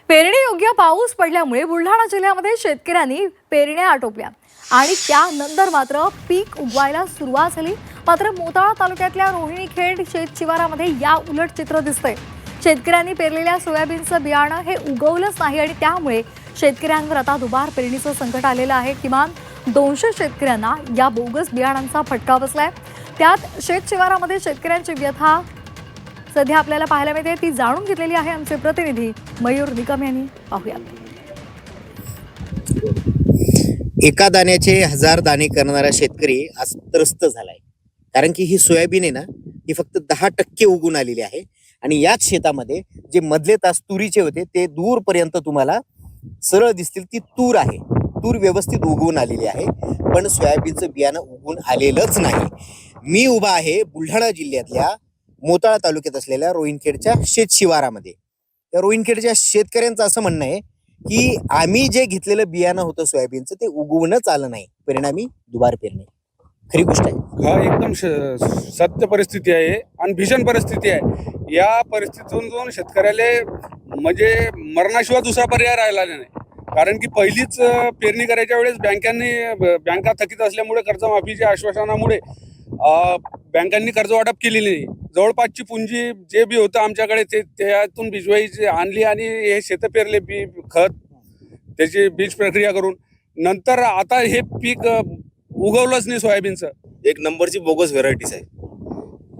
पेरणी योग्य पाऊस पडल्यामुळे बुलढाणा जिल्ह्यामध्ये शेतकऱ्यांनी पेरण्या आटोपल्या आणि त्यानंतर मात्र पीक उगवायला सुरुवात झाली। मात्र मोताळा तालुक्यातल्या रोहिणीखेड शेत शिवारामध्ये या उलट चित्र दिसतंय। शेतकऱ्यांनी पेरलेल्या सोयाबीनचं बियाणं हे उगवलंच नाही आणि त्यामुळे शेतकऱ्यांवर आता दुबार पेरणीचं संकट आलेलं आहे। किमान 200 शेतकऱ्यांना या बोगस बियाणांचा फटका बसलाय। त्यात शेत शिवारामध्ये शेतकऱ्यांची व्यथा सध्या आपल्याला पाहायला मिळते, ती जाणून घेतलेली आहे आमचे प्रतिनिधी मयूर निकम यांनी। पाहूया। एका दाण्याचे 1000 दाणे करणारा शेतकरी आज त्रस्त झालाय, कारण की ही सोयाबीन आहे ना, ही फक्त 10% उगून आलेली आहे आणि याच शेतामध्ये जे मधले तास तुरीचे होते ते दूरपर्यंत तुम्हाला सरळ दिसतील, ती तूर आहे। तूर व्यवस्थित उगवून आलेली आहे, पण सोयाबीनचं बियाणं उगवून आलेलंच नाही। मी उभा आहे बुलढाणा जिल्ह्यातल्या मोताळा तालुक्यात असलेल्या रोहिणखेडच्या शेत शिवारामध्ये। त्या रोहिणखेडच्या शेतकऱ्यांचं असं म्हणणं आहे की आम्ही जे घेतलेलं बियाणं होतं सोयाबीनचं ते उगवूनच आलं नाही, परिणामी दुबार पेरणी। खरी गोष्ट आहे, हा एकदम सत्य परिस्थिती आहे आणि भीषण परिस्थिती आहे। या परिस्थितीतून शेतकऱ्याला म्हणजे मरणाशिवाय दुसरा पर्याय राहिला नाही, कारण की पहिलीच पेरणी करायच्या वेळेस बँका थकीत असल्यामुळे कर्जमाफीच्या आश्वासनामुळे बँकांनी कर्ज वाटप केलेली नाही। जवळपासची पुंजी जे बी होतं आमच्याकडे ते त्यातून बिजवाईची आणली आणि हे शेत पेरले, बी खत त्याची बीज प्रक्रिया करून नंतर आता हे पीक उगवलंच नाही। सोयाबीनचं एक नंबरची बोगस व्हेरायटीज आहे।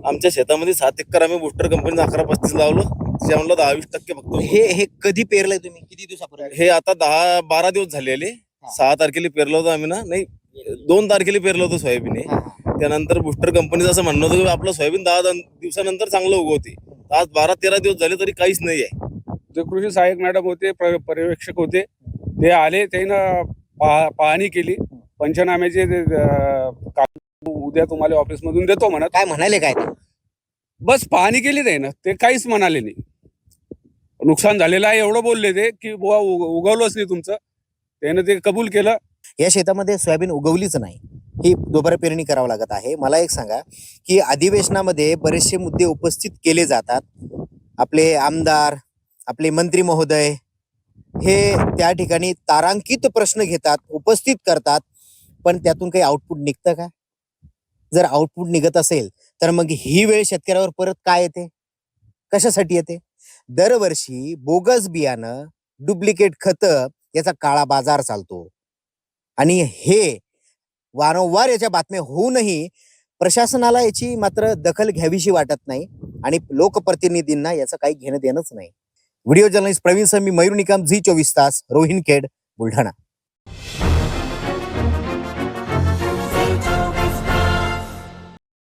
आमच्या शेतामध्ये 7 एकर आम्ही बुस्टर कंपनीचं 1135 लावलं, त्याच्यामधलं 10-20% फक्त। हे कधी पेरलंय तुम्ही, किती दिवसापूर्वी? हे आता 10-12 दिवस झालेले। 6 तारखेला पेरलं होतं आम्ही ना, नाही 2 तारखेला पेरलं होतं सोयाबीन। त्यानंतर बुस्टर कंपनीचं असं म्हणणं होतं की आपलं सोयाबीन 10 दिवसानंतर चांगलं उगवते। आज 12-13 दिवस झाले तरी काहीच नाही आहे। जे कृषी सहाय्यक मॅडम होते, पर्यवेक्षक होते, ते आले, त्यानं पाहणी केली। पंचनाम्याचे उद्या तुम्हाला ऑफिस मधून देतो म्हणत। काय म्हणाले काय ते? बस पाहणी केली त्यानं, ते काहीच म्हणाले नाही। नुकसान झालेलं आहे एवढं बोलले ते की बुवा उगवलंच नाही तुमचं, त्यानं ते कबूल केलं। या शेतामध्ये सोयाबीन उगवलीच नाही, ही दुबार पेरणी करावं लागत आहे। मला एक सांगा की अधिवेशनामध्ये बरेचसे मुद्दे उपस्थित केले जातात, आपले आमदार, आपले मंत्री महोदय हे त्या ठिकाणी तारांकित प्रश्न घेतात, उपस्थित करतात, पण त्यातून काही आउटपुट निघतं का? जर आउटपुट निघत असेल तर मग ही वेळ शेतकऱ्यावर परत काय येते, कशासाठी येते? दरवर्षी बोगस बियाणं, डुप्लिकेट खतं याचा काळा बाजार चालतो आणि हे वारंवार याच्या बातम्या होऊनही प्रशासनाला याची मात्र दखल घ्यावीशी वाटत नाही आणि लोकप्रतिनिधींना याचं काही घेणं देणंच नाही। व्हिडिओ जर्नलिस्ट प्रवीण सर, मी मयूर निकम, झी 24 तास, रोहिणखेड, बुलढाणा।